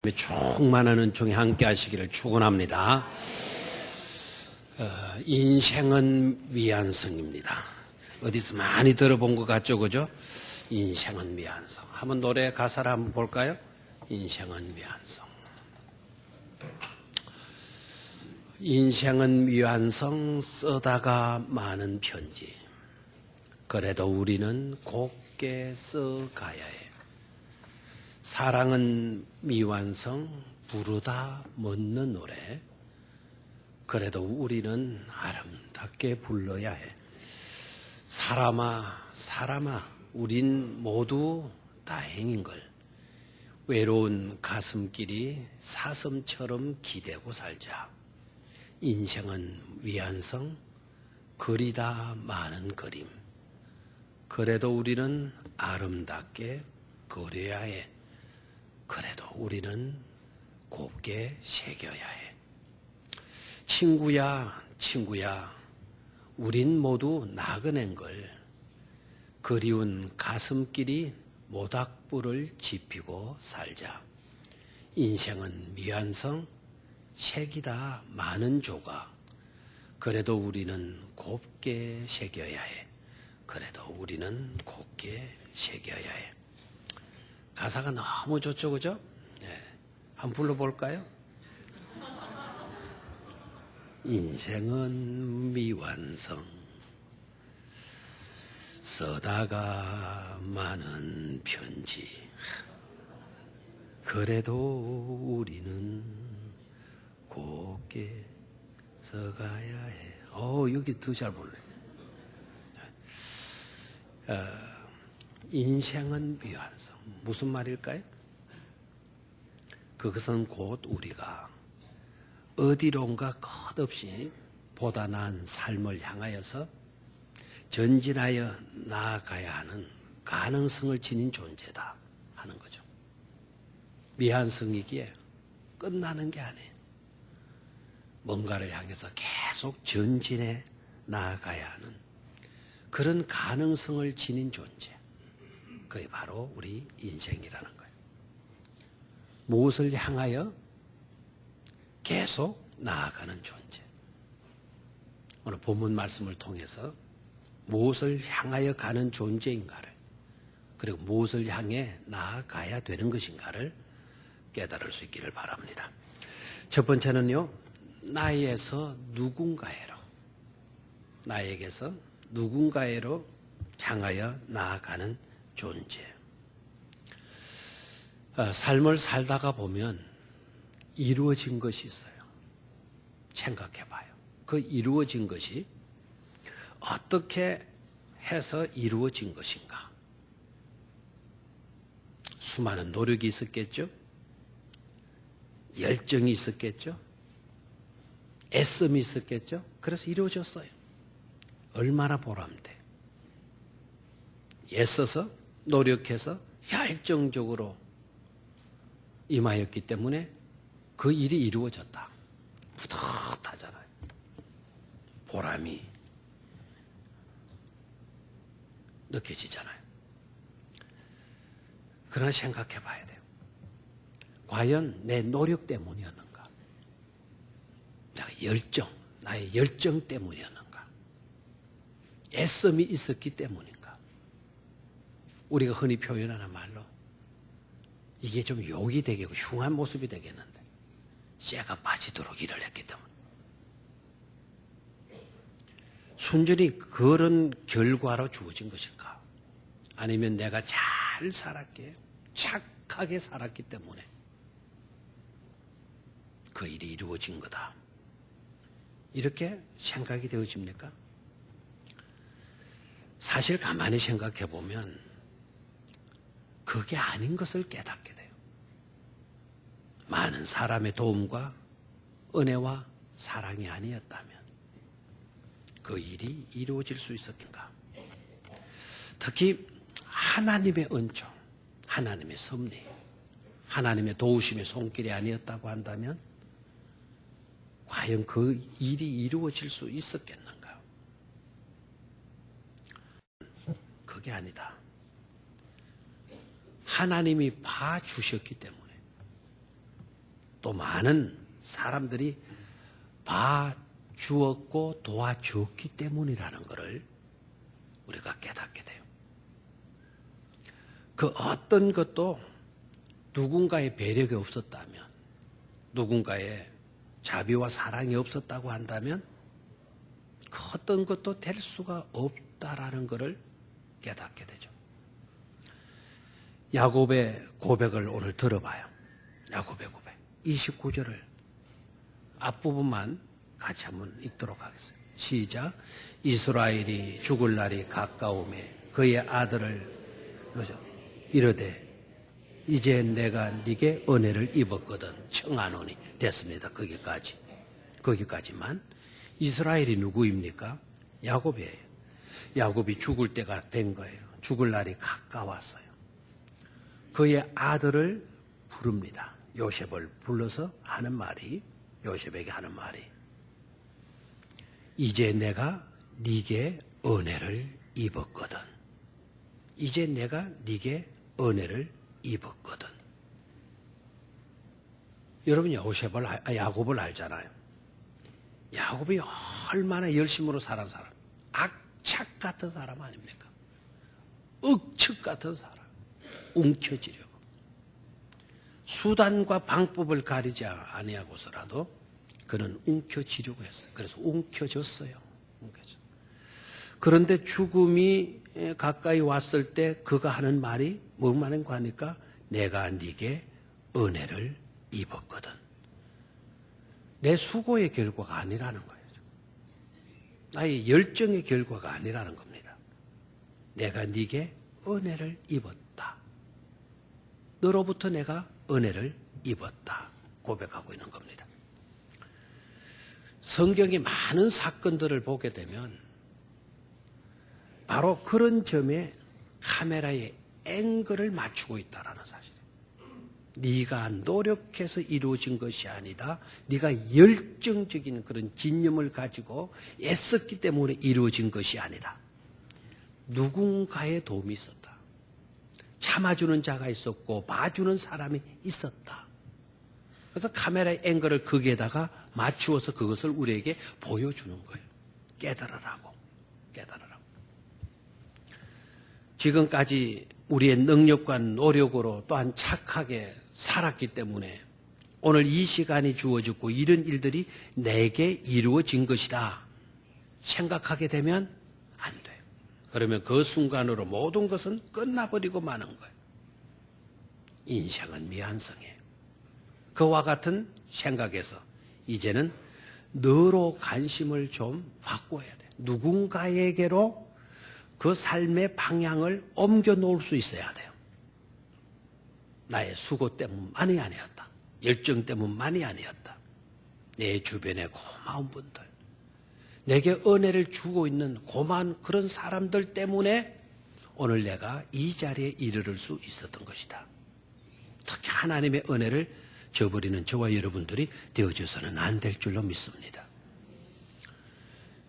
충만한 은총이 함께 하시기를 축원합니다. 인생은 미완성입니다. 어디서 많이 들어본 것 같죠, 그죠? 인생은 미완성. 한번 노래 가사를 한번 볼까요? 인생은 미완성. 인생은 미완성 쓰다가 많은 편지. 그래도 우리는 곱게 써가야 해. 사랑은 미완성 부르다 멎는 노래. 그래도 우리는 아름답게 불러야 해. 사람아 우린 모두 다행인걸. 외로운 가슴길이 사슴처럼 기대고 살자. 인생은 미완성 그리다 많은 그림. 그래도 우리는 아름답게 그려야 해. 그래도 우리는 곱게 새겨야 해. 친구야, 우린 모두 나그네인걸. 그리운 가슴길이 모닥불을 지피고 살자. 인생은 미완성, 색이다 많은 조각. 그래도 우리는 곱게 새겨야 해. 그래도 우리는 곱게 새겨야 해. 가사가 너무 좋죠, 그죠? 네. 한번 불러볼까요? 인생은 미완성 써다가 많은 편지. 그래도 우리는 곱게 써가야 해. 여기 더 잘 볼래. 인생은 미완성. 무슨 말일까요? 그것은 곧 우리가 어디론가 끝없이 보다 나은 삶을 향하여서 전진하여 나아가야 하는 가능성을 지닌 존재다 하는 거죠. 미완성이기에 끝나는 게 아니에요. 뭔가를 향해서 계속 전진해 나아가야 하는 그런 가능성을 지닌 존재. 그게 바로 우리 인생이라는 거예요. 무엇을 향하여 계속 나아가는 존재. 오늘 본문 말씀을 통해서 무엇을 향하여 가는 존재인가를, 그리고 무엇을 향해 나아가야 되는 것인가를 깨달을 수 있기를 바랍니다. 첫 번째는요, 나에게서 누군가에로 향하여 나아가는 존재. 삶을 살다가 보면 이루어진 것이 있어요. 생각해봐요. 그 이루어진 것이 어떻게 해서 이루어진 것인가? 수많은 노력이 있었겠죠? 열정이 있었겠죠? 애씀이 있었겠죠? 그래서 이루어졌어요. 얼마나 보람돼. 애써서 노력해서 열정적으로 임하였기 때문에 그 일이 이루어졌다. 뿌듯하잖아요. 보람이 느껴지잖아요. 그러나 생각해 봐야 돼요. 과연 내 노력 때문이었는가? 나의 열정 때문이었는가? 애씀이 있었기 때문인가? 우리가 흔히 표현하는 말로 이게 좀 욕이 되겠고 흉한 모습이 되겠는데 쇠가 빠지도록 일을 했기 때문에. 순전히 그런 결과로 주어진 것일까? 아니면 내가 잘 살았게 착하게 살았기 때문에 그 일이 이루어진 거다. 이렇게 생각이 되어집니까? 사실 가만히 생각해 보면 그게 아닌 것을 깨닫게 돼요. 많은 사람의 도움과 은혜와 사랑이 아니었다면 그 일이 이루어질 수 있었던가? 특히 하나님의 은총, 하나님의 섭리, 하나님의 도우심의 손길이 아니었다고 한다면 과연 그 일이 이루어질 수 있었겠는가? 그게 아니다. 하나님이 봐주셨기 때문에 또 많은 사람들이 봐주었고 도와주었기 때문이라는 것을 우리가 깨닫게 돼요. 그 어떤 것도 누군가의 배려가 없었다면, 누군가의 자비와 사랑이 없었다고 한다면 그 어떤 것도 될 수가 없다라는 것을 깨닫게 되죠. 야곱의 고백을 오늘 들어봐요. 야곱의 고백 29절을 앞부분만 같이 한번 읽도록 하겠습니다. 시작. 이스라엘이 죽을 날이 가까우매 그의 아들을 이르되 이제 내가 네게 은혜를 입었거든 청하노니 됐습니다. 거기까지만. 이스라엘이 누구입니까? 야곱이에요. 야곱이 죽을 때가 된 거예요. 죽을 날이 가까웠어요. 그의 아들을 부릅니다. 요셉을 불러서 하는 말이, 요셉에게 하는 말이, 이제 내가 네게 은혜를 입었거든. 이제 내가 네게 은혜를 입었거든. 여러분 야곱을 알잖아요. 야곱이 얼마나 열심으로 살은 사람, 악착 같은 사람 아닙니까? 억측 같은 사람, 움켜쥐려고 수단과 방법을 가리지 아니하고서라도 그는 움켜쥐려고 했어요. 그래서 움켜졌어요. 그런데 죽음이 가까이 왔을 때 그가 하는 말이 뭐라는 거 하니까 내가 네게 은혜를 입었거든. 내 수고의 결과가 아니라는 거예요. 나의 열정의 결과가 아니라는 겁니다. 내가 네게 은혜를 입었다. 너로부터 내가 은혜를 입었다. 고백하고 있는 겁니다. 성경의 많은 사건들을 보게 되면 바로 그런 점에 카메라의 앵글을 맞추고 있다는 사실이에요. 네가 노력해서 이루어진 것이 아니다. 네가 열정적인 그런 진념을 가지고 애썼기 때문에 이루어진 것이 아니다. 누군가의 도움이 있었다. 참아주는 자가 있었고 봐주는 사람이 있었다. 그래서 카메라의 앵글을 거기에다가 맞추어서 그것을 우리에게 보여주는 거예요. 깨달으라고. 지금까지 우리의 능력과 노력으로 또한 착하게 살았기 때문에 오늘 이 시간이 주어졌고 이런 일들이 내게 이루어진 것이다 생각하게 되면 안 돼요. 그러면 그 순간으로 모든 것은 끝나버리고 마는 거예요. 인생은 미완성이에요. 그와 같은 생각에서 이제는 너로 관심을 좀 바꿔야 돼. 누군가에게로 그 삶의 방향을 옮겨 놓을 수 있어야 돼요. 나의 수고 때문만이 아니었다. 열정 때문만이 아니었다. 내 주변의 고마운 분들, 내게 은혜를 주고 있는 고마운 그런 사람들 때문에 오늘 내가 이 자리에 이르를 수 있었던 것이다. 특히 하나님의 은혜를 저버리는 저와 여러분들이 되어져서는 안 될 줄로 믿습니다.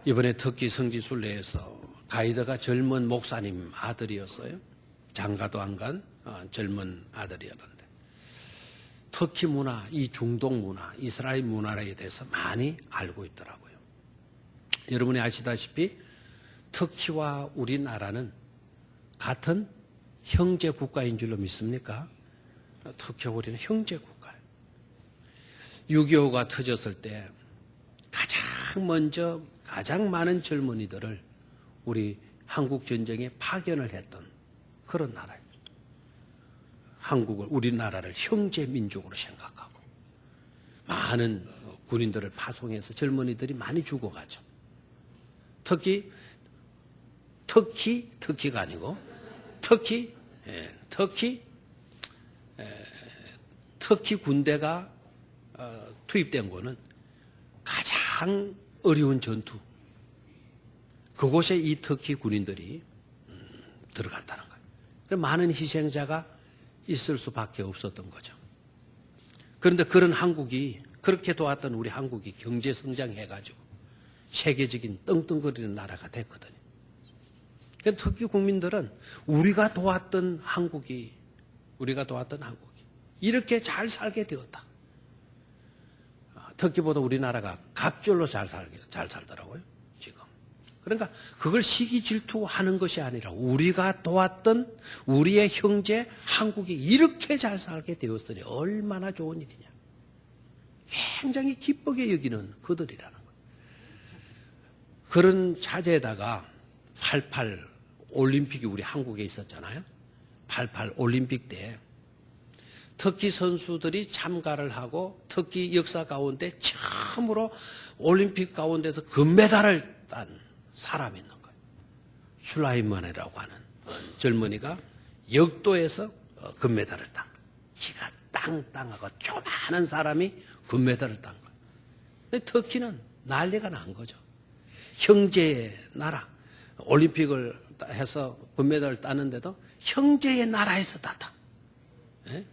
이번에 터키 성지순례에서 가이드가 젊은 목사님 아들이었어요. 장가도 안 간 젊은 아들이었는데 터키 문화, 이 중동 문화, 이스라엘 문화에 대해서 많이 알고 있더라고요. 여러분이 아시다시피 터키와 우리나라는 같은 형제 국가인 줄로 믿습니까? 터키와 우리는 형제 국가예요. 6.25가 터졌을 때 가장 많은 젊은이들을 우리 한국 전쟁에 파견을 했던 그런 나라예요. 우리나라를 형제 민족으로 생각하고 많은 군인들을 파송해서 젊은이들이 많이 죽어가죠. 터키가 아니고 터키 군대가 투입된 거는 가장 어려운 전투. 그곳에 이 터키 군인들이 들어간다는 거예요. 많은 희생자가 있을 수밖에 없었던 거죠. 그런데 그런 한국이, 그렇게 도왔던 우리 한국이 경제 성장해가지고 세계적인 떵떵거리는 나라가 됐거든요. 그러니까 터키 국민들은 우리가 도왔던 한국이 이렇게 잘 살게 되었다. 터키보다 우리나라가 갑절로 잘 살더라고요, 지금. 그러니까 그걸 시기 질투하는 것이 아니라 우리가 도왔던 우리의 형제 한국이 이렇게 잘 살게 되었으니 얼마나 좋은 일이냐. 굉장히 기쁘게 여기는 그들이라는 거예요. 그런 차제에다가 88 올림픽이 우리 한국에 있었잖아요. 88 올림픽 때 터키 선수들이 참가를 하고 터키 역사 가운데 처음으로 올림픽 가운데서 금메달을 딴 사람이 있는 거예요. 슐라이만이라고 하는 젊은이가 역도에서 금메달을 딴 거예요. 키가 땅땅하고 조그마한 사람이 금메달을 딴 거예요. 근데 터키는 난리가 난 거죠. 형제의 나라, 올림픽을 해서 금메달을 따는데도 형제의 나라에서 땄다. 네?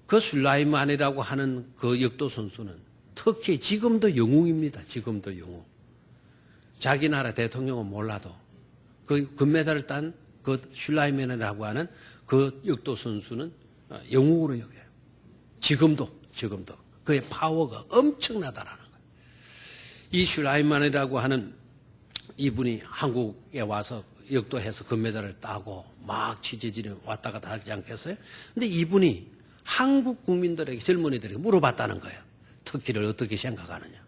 그 슐라이만이라고 하는 그 역도 선수는 터키에 지금도 영웅입니다. 지금도 영웅. 자기 나라 대통령은 몰라도 그 금메달을 딴 그 슐라이만이라고 하는 그 역도 선수는 영웅으로 여겨요. 지금도 그의 파워가 엄청나다라는 거예요. 이 슐라이만이라고 하는 이분이 한국에 와서 역도해서 금메달을 따고 막 취재진이 왔다 갔다 하지 않겠어요? 근데 이분이 한국 국민들에게, 젊은이들에게 물어봤다는 거예요. 터키를 어떻게 생각하느냐.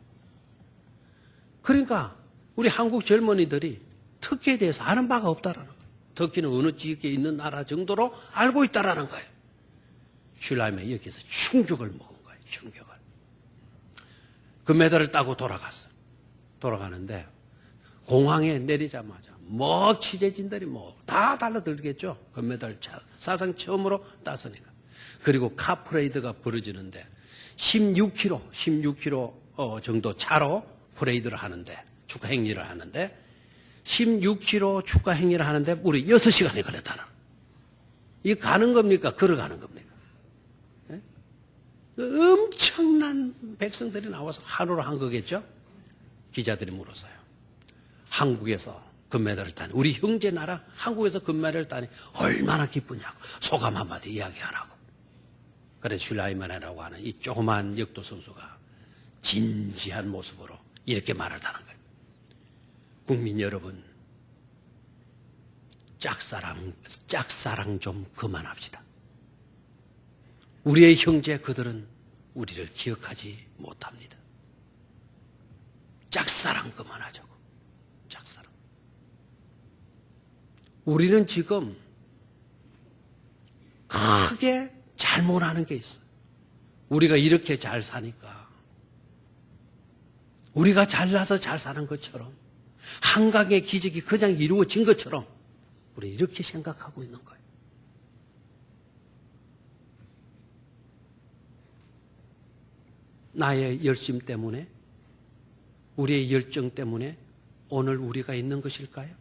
그러니까 우리 한국 젊은이들이 터키에 대해서 아는 바가 없다라는 거예요. 터키는 어느 지역에 있는 나라 정도로 알고 있다라는 거예요. 슐라이만이 여기서 충격을 먹은 거예요. 충격을. 금메달을 따고 돌아갔어요. 돌아가는데 공항에 내리자마자 뭐 취재진들이 뭐 다 달라들겠죠. 금메달 사상 처음으로 땄으니까. 그리고 카프레이드가 벌어지는데 16km 정도 차로 프레이드를 하는데, 축하 행리를 하는데 16km 축하 행리를 하는데 무려 6시간이 걸렸다는. 이 가는 겁니까? 걸어가는 겁니까? 네? 엄청난 백성들이 나와서 한우를 한 거겠죠? 기자들이 물었어요. 한국에서 금메달을 따니, 우리 형제 나라 한국에서 금메달을 따니 얼마나 기쁘냐고 소감 한마디 이야기하라고. 그래 슐라이만이라고 하는 이 조그만 역도 선수가 진지한 모습으로 이렇게 말을 하는 거예요. 국민 여러분, 짝사랑 좀 그만합시다. 우리의 형제 그들은 우리를 기억하지 못합니다. 짝사랑 그만하자고. 짝사랑. 우리는 지금 크게 잘못하는 게 있어요. 우리가 이렇게 잘 사니까, 우리가 잘나서 잘 사는 것처럼, 한강의 기적이 그냥 이루어진 것처럼 우리 이렇게 생각하고 있는 거예요. 나의 열심 때문에, 우리의 열정 때문에 오늘 우리가 있는 것일까요?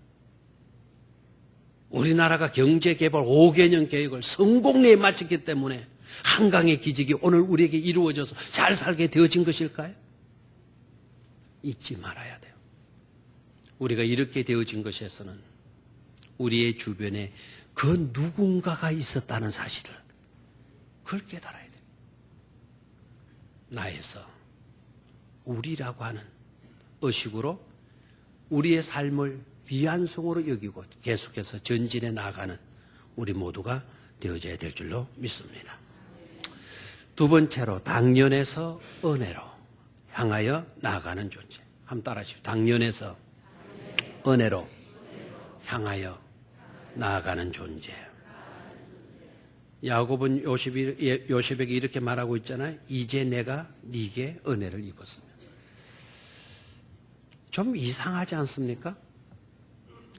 우리나라가 경제개발 5개년 계획을 성공리에 마쳤기 때문에 한강의 기적이 오늘 우리에게 이루어져서 잘 살게 되어진 것일까요? 잊지 말아야 돼요. 우리가 이렇게 되어진 것에서는 우리의 주변에 그 누군가가 있었다는 사실을, 그걸 깨달아야 돼요. 나에서 우리라고 하는 의식으로 우리의 삶을 비안송으로 여기고 계속해서 전진해 나가는 우리 모두가 되어져야 될 줄로 믿습니다. 두 번째로 당연에서 은혜로 향하여 나아가는 존재. 한번 따라하십시오. 당연에서 은혜로 향하여 나아가는 존재. 야곱은 요셉에게 이렇게 말하고 있잖아요. 이제 내가 네게 은혜를 입었으면. 좀 이상하지 않습니까?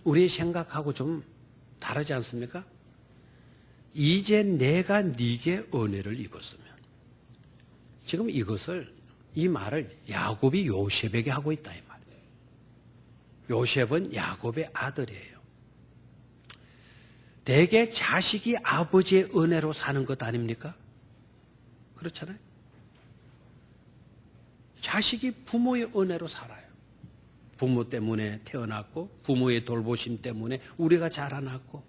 우리의 생각하고 좀 다르지 않습니까? 이제 내가 네게 은혜를 입었으면. 지금 이 말을 야곱이 요셉에게 하고 있다 이 말이에요. 요셉은 야곱의 아들이에요. 대개 자식이 아버지의 은혜로 사는 것 아닙니까? 그렇잖아요. 자식이 부모의 은혜로 살아요. 부모 때문에 태어났고 부모의 돌보심 때문에 우리가 자라났고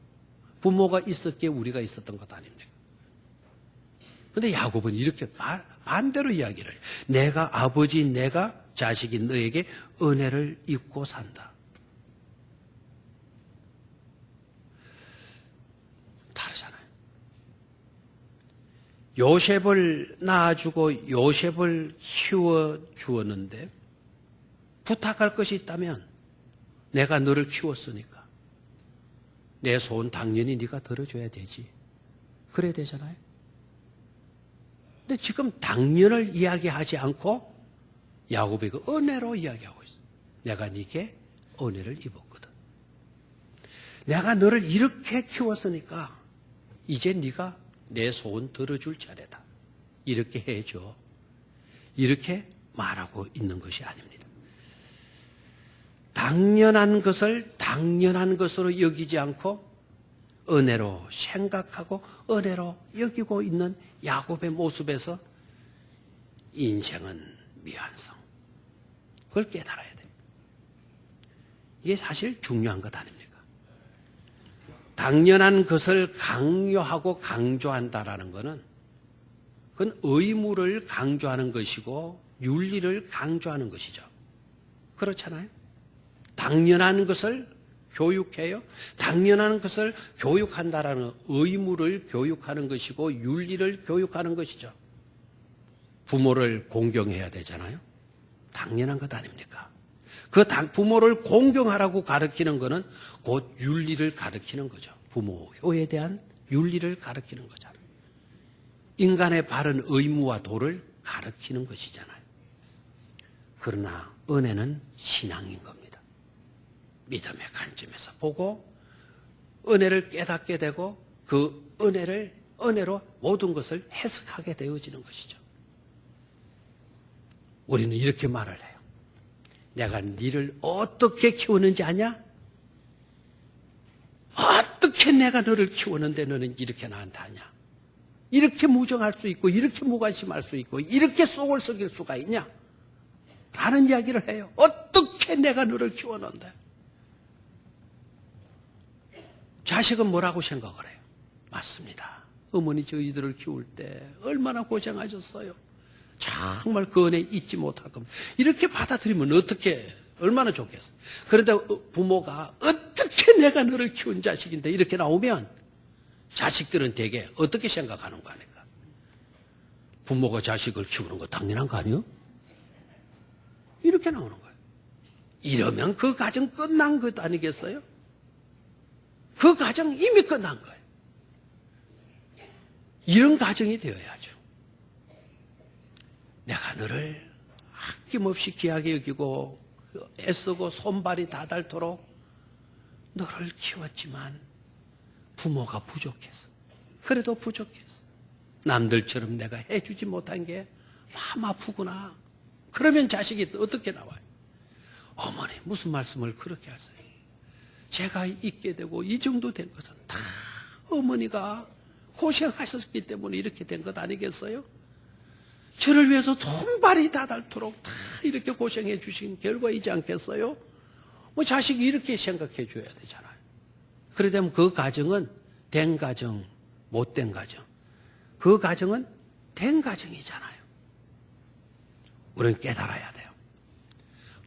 부모가 있었기에 우리가 있었던 것 아닙니까? 그런데 야곱은 이렇게 반대로 이야기를 해요. 내가 아버지, 내가 자식인 너에게 은혜를 입고 산다. 다르잖아요. 요셉을 낳아주고 요셉을 키워주었는데 부탁할 것이 있다면 내가 너를 키웠으니까 내 소원 당연히 네가 들어줘야 되지. 그래야 되잖아요. 근데 지금 당연을 이야기하지 않고 야곱이 그 은혜로 이야기하고 있어. 내가 네게 은혜를 입었거든. 내가 너를 이렇게 키웠으니까 이제 네가 내 소원 들어줄 차례다. 이렇게 해줘. 이렇게 말하고 있는 것이 아닙니다. 당연한 것을 당연한 것으로 여기지 않고 은혜로 생각하고 은혜로 여기고 있는 야곱의 모습에서 인생은 미완성. 그걸 깨달아야 돼요. 이게 사실 중요한 것 아닙니까? 당연한 것을 강요하고 강조한다라는 것은 그건 의무를 강조하는 것이고 윤리를 강조하는 것이죠. 그렇잖아요? 당연한 것을 교육해요. 당연한 것을 교육한다라는 의무를 교육하는 것이고 윤리를 교육하는 것이죠. 부모를 공경해야 되잖아요. 당연한 것 아닙니까? 그 부모를 공경하라고 가르치는 것은 곧 윤리를 가르치는 거죠. 부모효에 대한 윤리를 가르치는 거잖아요. 인간의 바른 의무와 도를 가르치는 것이잖아요. 그러나 은혜는 신앙인 겁니다. 믿음의 관점에서 보고 은혜를 깨닫게 되고 그 은혜로 모든 것을 해석하게 되어지는 것이죠. 우리는 이렇게 말을 해요. 내가 너를 어떻게 키웠는지 아냐? 어떻게 내가 너를 키웠는데 너는 이렇게 나한테 하냐? 이렇게 무정할 수 있고 이렇게 무관심할 수 있고 이렇게 속을 썩일 수가 있냐? 라는 이야기를 해요. 어떻게 내가 너를 키웠는데? 자식은 뭐라고 생각을 해요? 맞습니다. 어머니 저희들을 키울 때 얼마나 고생하셨어요. 정말 그 은혜 잊지 못할 겁니다. 이렇게 받아들이면 어떻게 얼마나 좋겠어요. 그런데 부모가 어떻게 내가 너를 키운 자식인데 이렇게 나오면 자식들은 대개 어떻게 생각하는 거 아닐까? 부모가 자식을 키우는 거 당연한 거 아니에요? 이렇게 나오는 거예요. 이러면 그 가정 끝난 것 아니겠어요? 그 가정 이미 끝난 거예요. 이런 가정이 되어야죠. 내가 너를 아낌없이 귀하게 여기고 애쓰고 손발이 다 닳도록 너를 키웠지만 부모가 부족해서 그래도 부족해서 남들처럼 내가 해주지 못한 게 마음 아프구나. 그러면 자식이 어떻게 나와요? 어머니 무슨 말씀을 그렇게 하세요? 제가 있게 되고 이 정도 된 것은 다 어머니가 고생하셨기 때문에 이렇게 된 것 아니겠어요? 저를 위해서 손발이 다 닳도록 다 이렇게 고생해 주신 결과이지 않겠어요? 뭐 자식이 이렇게 생각해 줘야 되잖아요. 그러다면 그 가정은 된 가정, 못된 가정. 그 가정은 된 가정이잖아요. 우리는 깨달아야 돼요.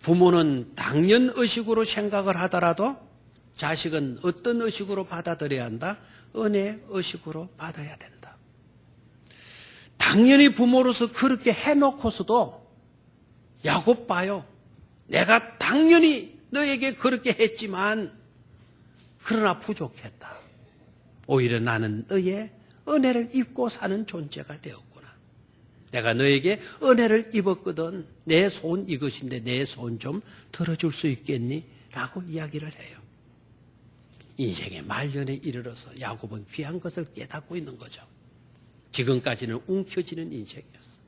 부모는 당연의식으로 생각을 하더라도 자식은 어떤 의식으로 받아들여야 한다? 은혜의식으로 받아야 된다. 당연히 부모로서 그렇게 해놓고서도 야곱 봐요. 내가 당연히 너에게 그렇게 했지만 그러나 부족했다. 오히려 나는 너의 은혜를 입고 사는 존재가 되었구나. 내가 너에게 은혜를 입었거든. 내 손 이것인데 내 손 좀 들어줄 수 있겠니? 라고 이야기를 해요. 인생의 말년에 이르러서 야곱은 귀한 것을 깨닫고 있는 거죠. 지금까지는 움켜쥐는 인생이었어.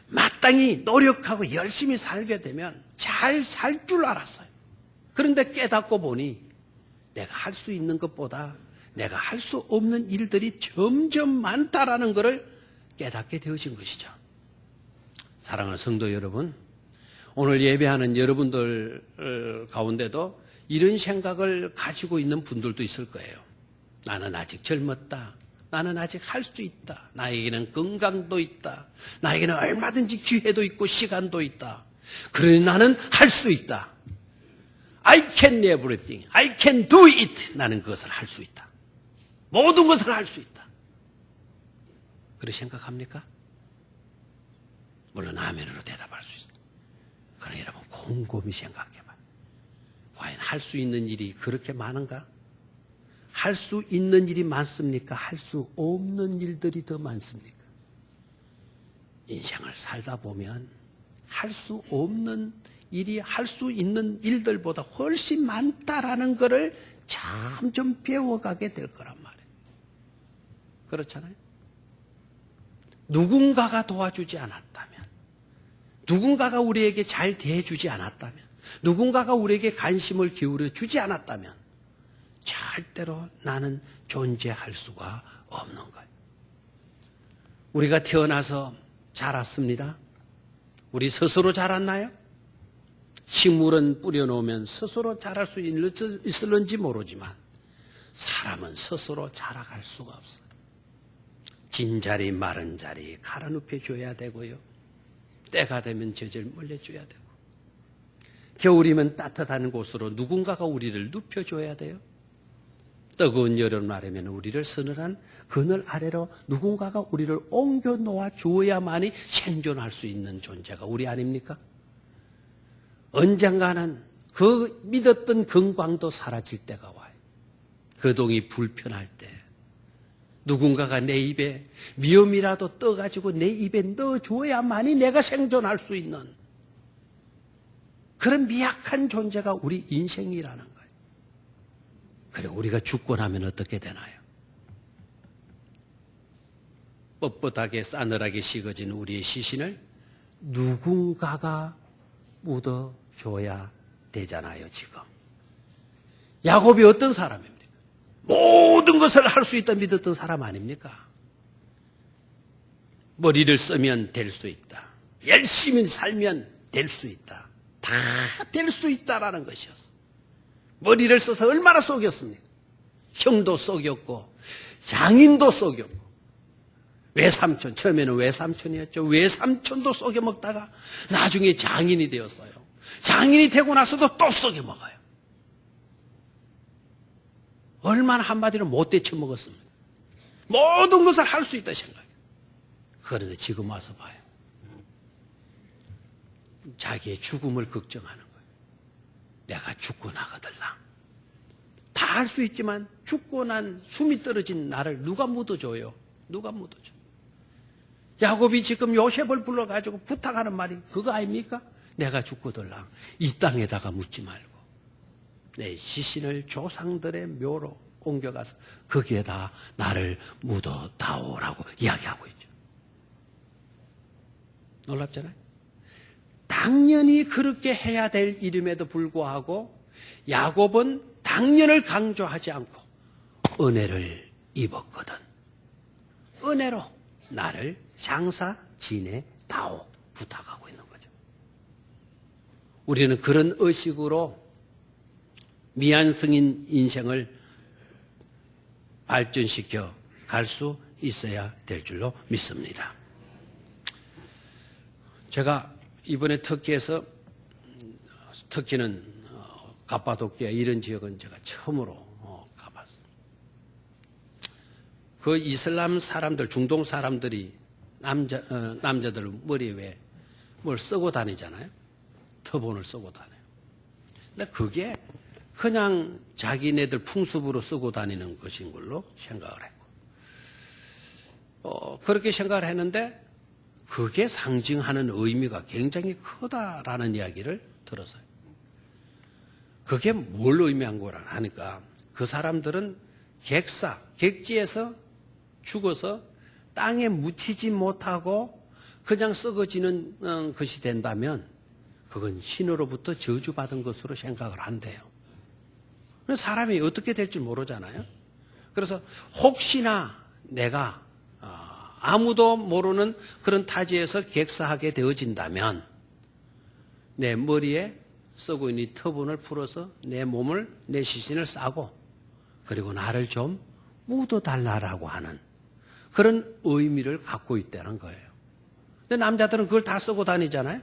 마땅히 노력하고 열심히 살게 되면 잘 살 줄 알았어요. 그런데 깨닫고 보니 내가 할 수 있는 것보다 내가 할 수 없는 일들이 점점 많다라는 것을 깨닫게 되어진 것이죠. 사랑하는 성도 여러분, 오늘 예배하는 여러분들 가운데도 이런 생각을 가지고 있는 분들도 있을 거예요. 나는 아직 젊었다. 나는 아직 할 수 있다. 나에게는 건강도 있다. 나에게는 얼마든지 기회도 있고 시간도 있다. 그러니 나는 할 수 있다. I can everything. I can do it. 나는 그것을 할 수 있다. 모든 것을 할 수 있다. 그렇게 생각합니까? 물론 아멘으로 대답할 수 있습니다. 그러나 여러분 곰곰이 생각해봐요. 과연 할 수 있는 일이 그렇게 많은가? 할 수 있는 일이 많습니까? 할 수 없는 일들이 더 많습니까? 인생을 살다 보면 할 수 없는 일이 할 수 있는 일들보다 훨씬 많다라는 것을 점점 배워가게 될 거란 말이에요. 그렇잖아요? 누군가가 도와주지 않았다면, 누군가가 우리에게 잘 대해주지 않았다면, 누군가가 우리에게 관심을 기울여 주지 않았다면 절대로 나는 존재할 수가 없는 거예요. 우리가 태어나서 자랐습니다. 우리 스스로 자랐나요? 식물은 뿌려놓으면 스스로 자랄 수 있을는지 모르지만 사람은 스스로 자라갈 수가 없어요. 진 자리 마른 자리 갈아 눕혀줘야 되고요. 때가 되면 젖을 물려줘야 되고, 겨울이면 따뜻한 곳으로 누군가가 우리를 눕혀줘야 돼요. 뜨거운 여름날이면 우리를 서늘한 그늘 아래로 누군가가 우리를 옮겨 놓아 주어야만이 생존할 수 있는 존재가 우리 아닙니까? 언젠가는 그 믿었던 건강도 사라질 때가 와요. 거동이 불편할 때 누군가가 내 입에 미음이라도 떠가지고 내 입에 넣어줘야만이 내가 생존할 수 있는 그런 미약한 존재가 우리 인생이라는 거예요. 그리고 우리가 죽고 나면 어떻게 되나요? 뻣뻣하게 싸늘하게 식어진 우리의 시신을 누군가가 묻어줘야 되잖아요, 지금. 야곱이 어떤 사람입니까? 모든 것을 할 수 있다 믿었던 사람 아닙니까? 머리를 쓰면 될 수 있다. 열심히 살면 될 수 있다. 다 될 수 있다라는 것이었어. 머리를 써서 얼마나 속였습니까? 형도 속였고 장인도 속였고 외삼촌, 처음에는 외삼촌이었죠. 외삼촌도 속여먹다가 나중에 장인이 되었어요. 장인이 되고 나서도 또 속여먹어요. 얼마나 한마디로 못 데쳐먹었습니까? 모든 것을 할 수 있다 생각해요. 그런데 지금 와서 봐요. 자기의 죽음을 걱정하는 거예요. 내가 죽고 나거들랑. 다 할 수 있지만 죽고 난 숨이 떨어진 나를 누가 묻어줘요? 누가 묻어줘? 야곱이 지금 요셉을 불러가지고 부탁하는 말이 그거 아닙니까? 내가 죽고들랑 이 땅에다가 묻지 말고 내 시신을 조상들의 묘로 옮겨가서 거기에다 나를 묻어다오라고 이야기하고 있죠. 놀랍잖아요? 당연히 그렇게 해야 될 일임에도 불구하고 야곱은 당연을 강조하지 않고 은혜를 입었거든. 은혜로 나를 장사 지내다오 부탁하고 있는 거죠. 우리는 그런 의식으로 미완성인 인생을 발전시켜 갈 수 있어야 될 줄로 믿습니다. 제가 이번에 터키에서, 터키는 갑바도키아 이런 지역은 제가 처음으로 가봤어요. 그 이슬람 사람들, 중동 사람들이 남자들 머리에 왜 뭘 쓰고 다니잖아요. 터본을 쓰고 다녀요. 근데 그게 그냥 자기네들 풍습으로 쓰고 다니는 것인 걸로 생각을 했고, 그렇게 생각을 했는데 그게 상징하는 의미가 굉장히 크다라는 이야기를 들었어요. 그게 뭘 의미한 거라 하니까 그 사람들은 객지에서 죽어서 땅에 묻히지 못하고 그냥 썩어지는 것이 된다면 그건 신으로부터 저주받은 것으로 생각을 한대요. 사람이 어떻게 될지 모르잖아요. 그래서 혹시나 내가 아무도 모르는 그런 타지에서 객사하게 되어진다면 내 머리에 쓰고 있는 터본을 풀어서 내 몸을, 내 시신을 싸고 그리고 나를 좀 묻어달라고 하는 그런 의미를 갖고 있다는 거예요. 근데 남자들은 그걸 다 쓰고 다니잖아요.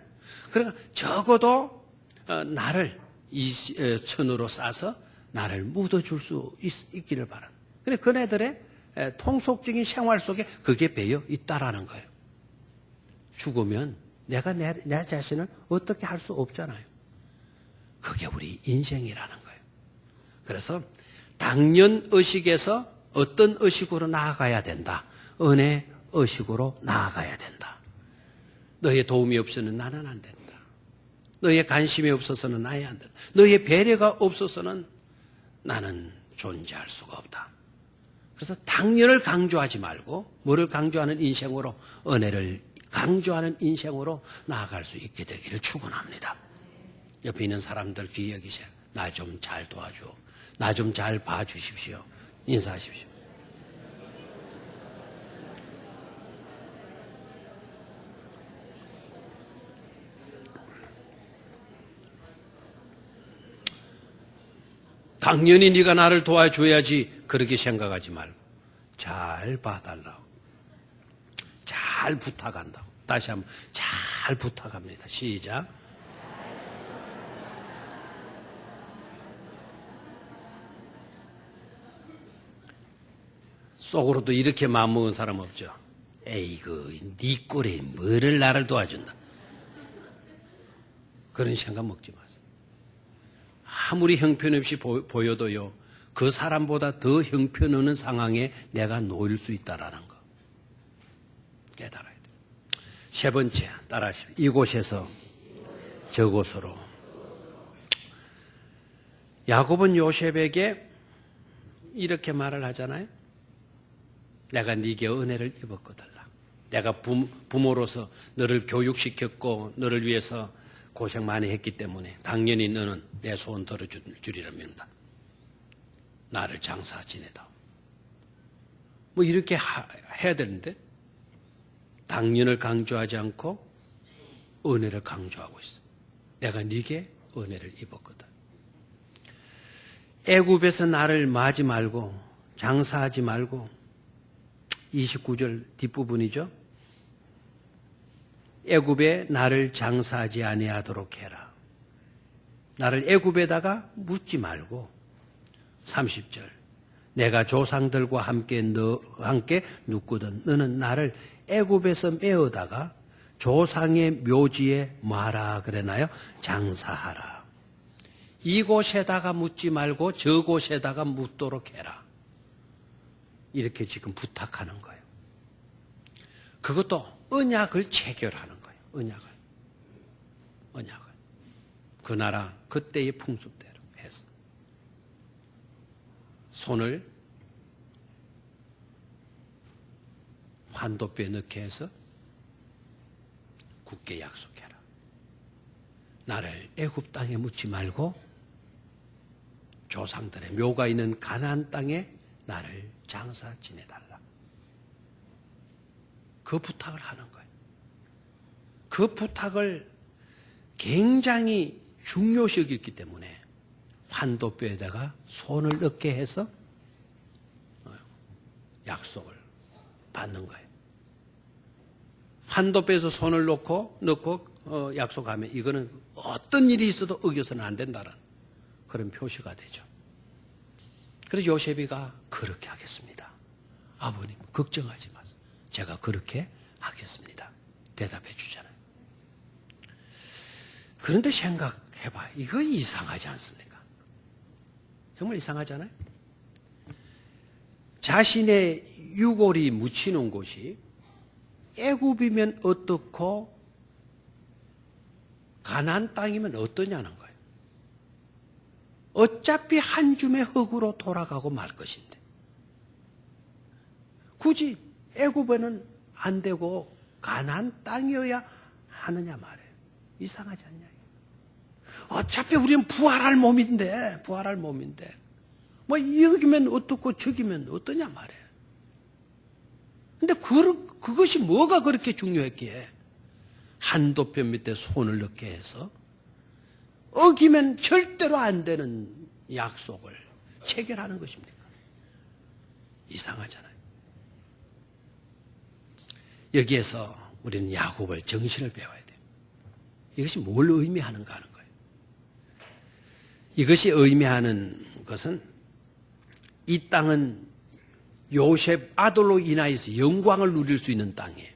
그러니까 적어도 나를 이 천으로 싸서 나를 묻어줄 수 있기를 바랍니다. 근데 그네들의 통속적인 생활 속에 그게 배어 있다라는 거예요. 죽으면 내가 내 자신을 어떻게 할 수 없잖아요. 그게 우리 인생이라는 거예요. 그래서 당연 의식에서 어떤 의식으로 나아가야 된다. 은혜 의식으로 나아가야 된다. 너의 도움이 없어서는 나는 안 된다. 너의 관심이 없어서는 나야 안 된다. 너의 배려가 없어서는 나는 존재할 수가 없다. 그래서 당연을 강조하지 말고 뭐를 강조하는 인생으로, 은혜를 강조하는 인생으로 나아갈 수 있게 되기를 축원합니다. 옆에 있는 사람들 귀히 여기세요. 나 좀 잘 도와줘. 나 좀 잘 봐주십시오. 인사하십시오. 당연히 네가 나를 도와줘야지 그렇게 생각하지 말고 잘 봐달라고. 잘 부탁한다고. 다시 한번 잘 부탁합니다. 시작. 속으로도 이렇게 마음먹은 사람 없죠. 에이그 네 꼴에 뭐를 나를 도와준다. 그런 생각 먹지 마세요. 아무리 형편없이 보여도요, 그 사람보다 더 형편없는 상황에 내가 놓일 수 있다라는 거 깨달아야 돼요. 세 번째, 따라하십시오. 이곳에서 저곳으로. 야곱은 요셉에게 이렇게 말을 하잖아요. 내가 네게 은혜를 입었거든. 내가 부모로서 너를 교육시켰고 너를 위해서 고생 많이 했기 때문에 당연히 너는 내 소원 들어주리라 믿는다. 나를 장사 지내다. 뭐 이렇게 해야 되는데 당연을 강조하지 않고 은혜를 강조하고 있어. 내가 네게 은혜를 입었거든. 애굽에서 나를 마지 말고 장사하지 말고 29절 뒷부분이죠. 애굽에 나를 장사하지 아니하도록 해라. 나를 애굽에다가 묻지 말고 30절 내가 조상들과 함께 눕거든 너는 나를 애굽에서 메어다가 조상의 묘지에 마라 그러나요? 장사하라. 이곳에다가 묻지 말고 저곳에다가 묻도록 해라. 이렇게 지금 부탁하는 거예요. 그것도 언약을 체결하는 거예요. 언약을. 그 나라 그때의 풍습대로 해서 손을 환도뼈에 넣게 해서 굳게 약속해라. 나를 애굽 땅에 묻지 말고 조상들의 묘가 있는 가나안 땅에 나를 장사 지내달라. 그 부탁을 하는 거예요. 그 부탁을 굉장히 중요시 여겼기 때문에 환도뼈에다가 손을 넣게 해서 약속을 받는 거예요. 환도뼈에서 손을 넣고 약속하면 이거는 어떤 일이 있어도 어겨서는 안 된다는 그런 표시가 되죠. 그래서 요셉이가 그렇게 하겠습니다. 아버님 걱정하지 마세요. 제가 그렇게 하겠습니다. 대답해 주잖아요. 그런데 생각해봐. 이거 이상하지 않습니까? 정말 이상하잖아요. 자신의 유골이 묻히는 곳이 애굽이면 어떻고 가나안 땅이면 어떠냐는 거예요. 어차피 한 줌의 흙으로 돌아가고 말 것인데 굳이 애굽에는 안 되고 가나안 땅이어야 하느냐 말이에요. 이상하지 않냐? 어차피 우리는 부활할 몸인데 뭐 여기면 어떻고 저기면 어떠냐 말이에요. 근데 그것이 뭐가 그렇게 중요했기에 한도표 밑에 손을 넣게 해서 어기면 절대로 안 되는 약속을 체결하는 것입니까? 이상하잖아요. 여기에서 우리는 야곱의 정신을 배워야 돼요. 이것이 뭘 의미하는가 하는 거예요. 이것이 의미하는 것은 이 땅은 요셉 아들로 인하여서 영광을 누릴 수 있는 땅이에요.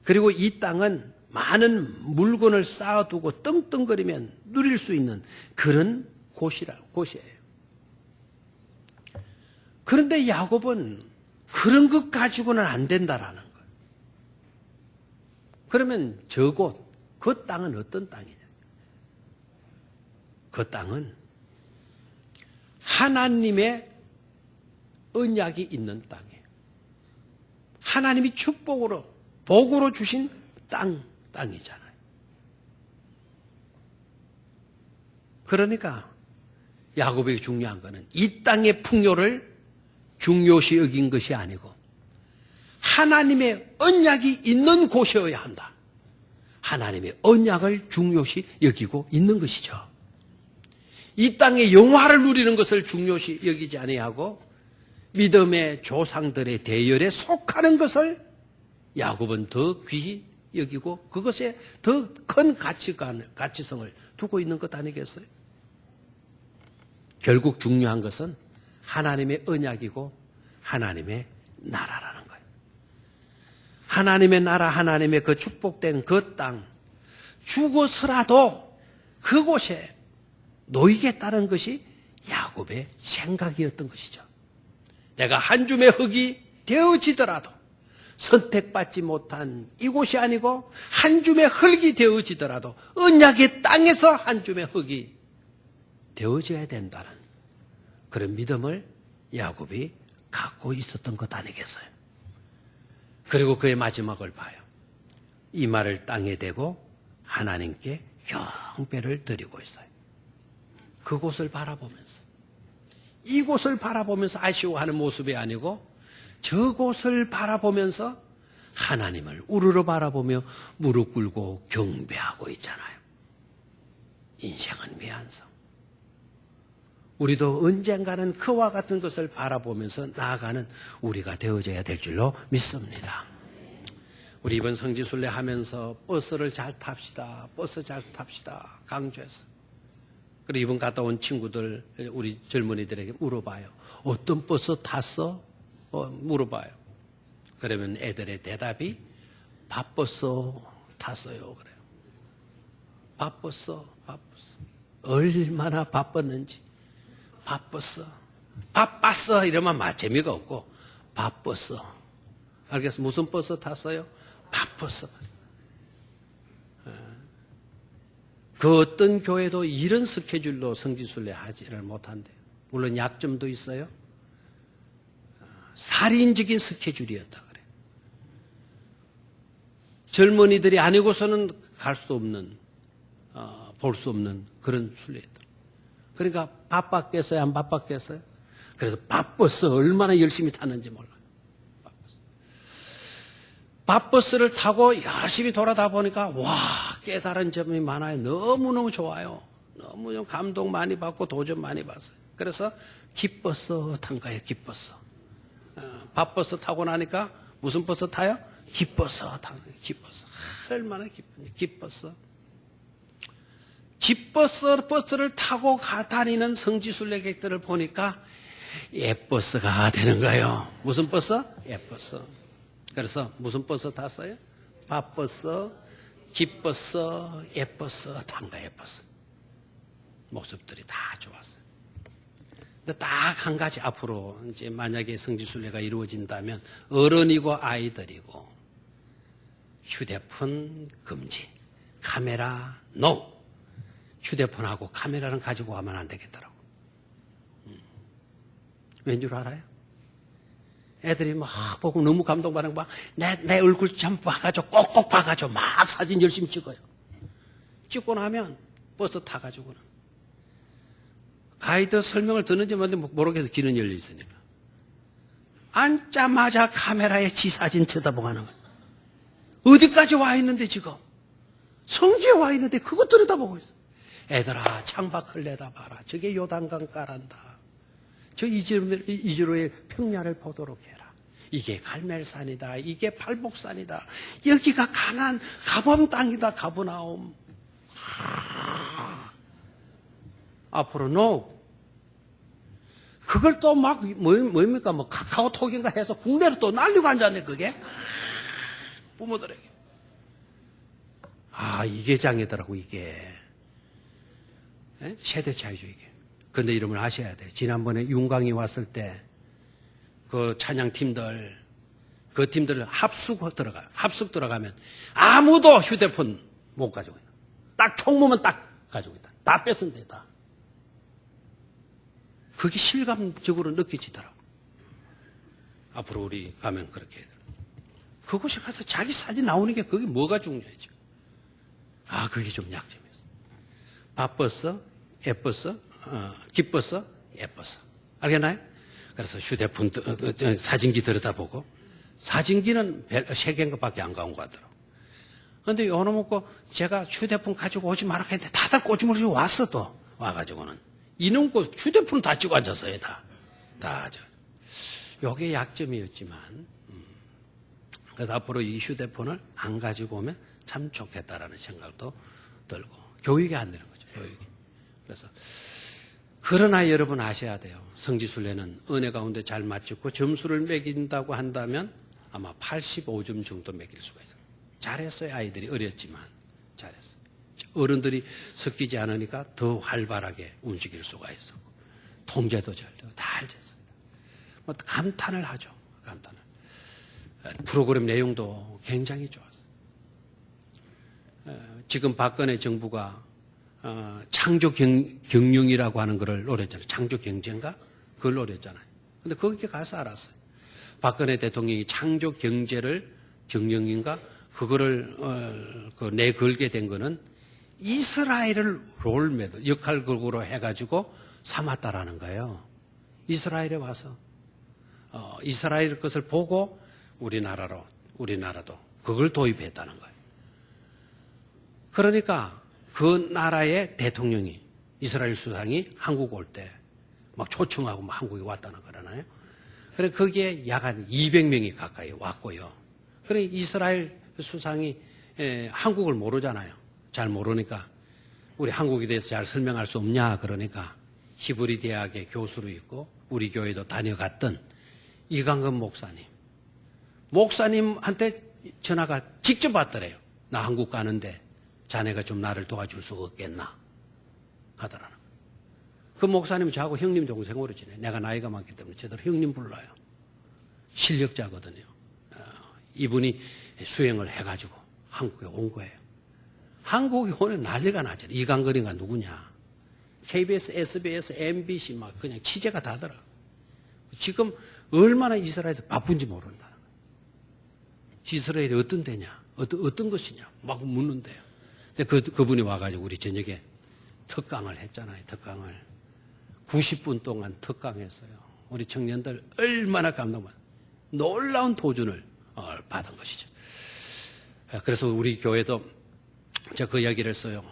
그리고 이 땅은 많은 물건을 쌓아두고 떵떵거리면 누릴 수 있는 그런 곳이에요. 그런데 야곱은 그런 것 가지고는 안 된다라는 거예요. 그러면 저곳, 그 땅은 어떤 땅이냐? 그 땅은 하나님의 언약이 있는 땅이에요. 하나님이 축복으로, 복으로 주신 땅이잖아요. 그러니까 야곱에게 중요한 것은 이 땅의 풍요를 중요시 여긴 것이 아니고 하나님의 언약이 있는 곳이어야 한다. 하나님의 언약을 중요시 여기고 있는 것이죠. 이 땅의 영화를 누리는 것을 중요시 여기지 아니하고 믿음의 조상들의 대열에 속하는 것을 야곱은 더 귀히 여기고 그것에 더 큰 가치성을 두고 있는 것 아니겠어요? 결국 중요한 것은 하나님의 언약이고 하나님의 나라라는 거예요. 하나님의 나라, 하나님의 그 축복된 그 땅, 죽어서라도 그곳에 놓이겠다는 것이 야곱의 생각이었던 것이죠. 내가 한 줌의 흙이 되어지더라도 선택받지 못한 이곳이 아니고 한 줌의 흙이 되어지더라도 언약의 땅에서 한 줌의 흙이 되어져야 된다는 그런 믿음을 야곱이 갖고 있었던 것 아니겠어요? 그리고 그의 마지막을 봐요. 이 말을 땅에 대고 하나님께 경배를 드리고 있어요. 그곳을 바라보면서, 이곳을 바라보면서 아쉬워하는 모습이 아니고 저곳을 바라보면서 하나님을 우러러 바라보며 무릎 꿇고 경배하고 있잖아요. 인생은 미안성. 우리도 언젠가는 그와 같은 것을 바라보면서 나아가는 우리가 되어져야 될 줄로 믿습니다. 우리 이번 성지순례 하면서 버스를 잘 탑시다. 버스 잘 탑시다. 강조해서. 그리고 이번 갔다 온 친구들, 우리 젊은이들에게 물어봐요. 어떤 버스 탔어? 물어봐요. 그러면 애들의 대답이 밥버스 탔어요. 그래요. 밥버스. 얼마나 바빴는지. 바빴어. 이러면 재미가 없고, 바빴어. 알겠어? 무슨 버스 탔어요? 바빴어. 그 어떤 교회도 이런 스케줄로 성지순례 하지를 못한대요. 물론 약점도 있어요. 살인적인 스케줄이었다 그래요. 젊은이들이 아니고서는 갈 수 없는, 볼 수 없는 그런 순례였다. 그러니까 바빴겠어요? 안 바빴겠어요? 그래서 바빴어. 얼마나 열심히 탔는지 몰라요. 밥버스를 타고 열심히 돌아다 보니까 와, 깨달은 점이 많아요. 너무너무 좋아요. 너무 감동 많이 받고 도전 많이 받았어요. 그래서 기뻤어 탄 거예요. 기뻤어. 밥버스 타고 나니까 무슨 버스 타요? 기뻤어 탄 거예요. 기뻤어. 얼마나 기쁜지. 기뻤어. 버스를 타고 다니는 성지순례객들을 보니까 예버스가 되는 거예요. 무슨 버스? 예버스. 그래서 무슨 버스 탔어요? 밥버스, 기버스, 예버스 탄 거예요. 예버스. 모습들이 다 좋았어요. 근데 딱 한 가지 앞으로 이제 만약에 성지순례가 이루어진다면 어른이고 아이들이고 휴대폰 금지, 카메라 노. 휴대폰하고 카메라는 가지고 가면 안 되겠더라고. 왠 줄 알아요? 애들이 막 보고 너무 감동받는 거 봐. 내 얼굴 좀 봐가지고 꼭꼭 봐가지고 막 사진 열심히 찍어요. 찍고 나면 버스 타가지고는 가이드 설명을 듣는지 모르겠어. 길은 열려 있으니까. 앉자마자 카메라에 지 사진 쳐다보는 거예요. 어디까지 와 있는데 지금? 성지에 와 있는데 그거 들여다보고 있어. 애들아 창밖을 내다봐라. 저게 요단강 까란다. 저 이즈로의 평야를 보도록 해라. 이게 갈멜산이다. 이게 발복산이다. 여기가 가나안 가범 땅이다. 가버나움. 앞으로 no. 그걸 또 막 뭡니까? 뭐 카카오톡인가 해서 국내로 또 날리고 앉았네. 그게 부모들에게. 이게 장애더라고. 이게 세대 차이죠. 이게. 근데 이름을 아셔야 돼요. 지난번에 윤광이 왔을 때 그 찬양팀들, 그 팀들 합숙 들어가면 아무도 휴대폰 못 가지고 있다. 딱 총무만 딱 가지고 있다. 다 뺏은 데다. 그게 실감적으로 느껴지더라고. 앞으로 우리 가면 그렇게 해야 돼. 그곳에 가서 자기 사진 나오는 게 그게 뭐가 중요하죠. 그게 좀 약점이었어. 바빴어? 예뻤어? 기뻤어? 예뻤어. 알겠나요? 그래서 휴대폰 사진기 들여다보고 사진기는 3개인가 밖에 안 가온 거 같더라고. 그런데 요놈 먹고 제가 휴대폰 가지고 오지 마라 했는데 다들 꼬치물고 왔어. 또 와가지고는 이놈 거 휴대폰 다 찍고 앉았어요. 다 요게 약점이었지만 그래서 앞으로 이 휴대폰을 안 가지고 오면 참 좋겠다라는 생각도 들고 교육이 안 되는 거죠. 교육이. 그래서 그러나 여러분 아셔야 돼요. 성지순례는 은혜 가운데 잘 마쳤고 점수를 매긴다고 한다면 아마 85점 정도 매길 수가 있어요. 잘했어요. 아이들이 어렸지만 잘했어요. 어른들이 섞이지 않으니까 더 활발하게 움직일 수가 있었고 통제도 잘 되고 다 됐어요. 뭐 감탄을 하죠. 감탄을. 프로그램 내용도 굉장히 좋았어요. 지금 박근혜 정부가 창조 경영이라고 하는 거를 노렸잖아요. 창조 경제인가? 그걸 노렸잖아요. 근데 거기에 가서 알았어요. 박근혜 대통령이 창조 경제를 경영인가? 그거를 내걸게 된 거는 이스라엘을 롤모델, 역할극으로 해가지고 삼았다라는 거예요. 이스라엘에 와서 이스라엘 것을 보고 우리나라도 그걸 도입했다는 거예요. 그러니까 그 나라의 대통령이 이스라엘 수상이 한국 올 때 막 초청하고 막 한국에 왔다는 거잖아요. 그래 거기에 약 한 200명이 가까이 왔고요. 그래 이스라엘 수상이 한국을 모르잖아요. 잘 모르니까 우리 한국에 대해서 잘 설명할 수 없냐 그러니까 히브리 대학의 교수로 있고 우리 교회도 다녀갔던 이강근 목사님한테 전화가 직접 왔더래요. 나 한국 가는데 자네가 좀 나를 도와줄 수 없겠나 하더라는 거예요. 그 목사님 저하고 형님 동생으로 지내. 내가 나이가 많기 때문에 제대로 형님 불러요. 실력자거든요. 이분이 수행을 해가지고 한국에 온 거예요. 한국에 오면 난리가 나잖아요. 이강근이가 누구냐. KBS, SBS, MBC 막 그냥 취재가 다더라. 지금 얼마나 이스라엘에서 바쁜지 모른다는 거예요. 이스라엘이 어떤 데냐, 어떤 것이냐 막 묻는데요. 근데 그분이 와가지고 우리 저녁에 특강을 했잖아요. 특강을 90분 동안 특강했어요. 우리 청년들 얼마나 감동받아. 놀라운 도전을 받은 것이죠. 그래서 우리 교회도 제가 그 이야기를 했어요.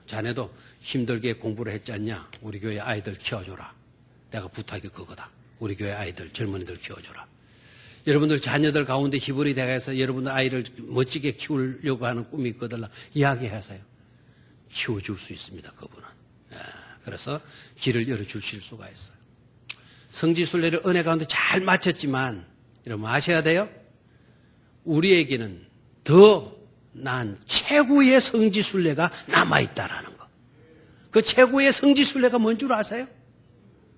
자네도 힘들게 공부를 했지 않냐. 우리 교회 아이들 키워줘라. 내가 부탁이 그거다. 우리 교회 아이들, 젊은이들 키워줘라. 여러분들 자녀들 가운데 히브리 대학에서 여러분들 아이를 멋지게 키우려고 하는 꿈이 있거든요. 이야기하세요. 키워줄 수 있습니다. 그분은. 그래서 길을 열어주실 수가 있어요. 성지순례를 은혜 가운데 잘 마쳤지만 여러분 아셔야 돼요. 우리에게는 더 난 최고의 성지순례가 남아있다라는 거. 그 최고의 성지순례가 뭔 줄 아세요?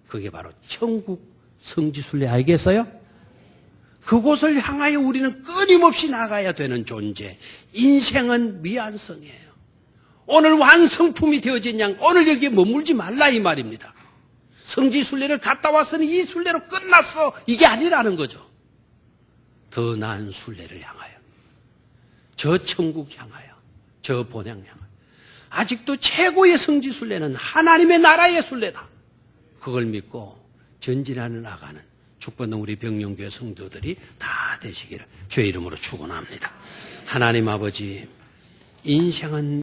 그게 바로 천국 성지순례 알겠어요? 그곳을 향하여 우리는 끊임없이 나가야 되는 존재. 인생은 미완성이에요. 오늘 완성품이 되어진 양 오늘 여기에 머물지 말라 이 말입니다. 성지순례를 갔다 왔으니 이 순례로 끝났어. 이게 아니라는 거죠. 더 나은 순례를 향하여. 저 천국 향하여. 저 본향 향하여. 아직도 최고의 성지순례는 하나님의 나라의 순례다. 그걸 믿고 전진하는 나가는 축복받는 우리 병영교회 성도들이 다 되시기를 주의 이름으로 축원합니다. 하나님 아버지 인생은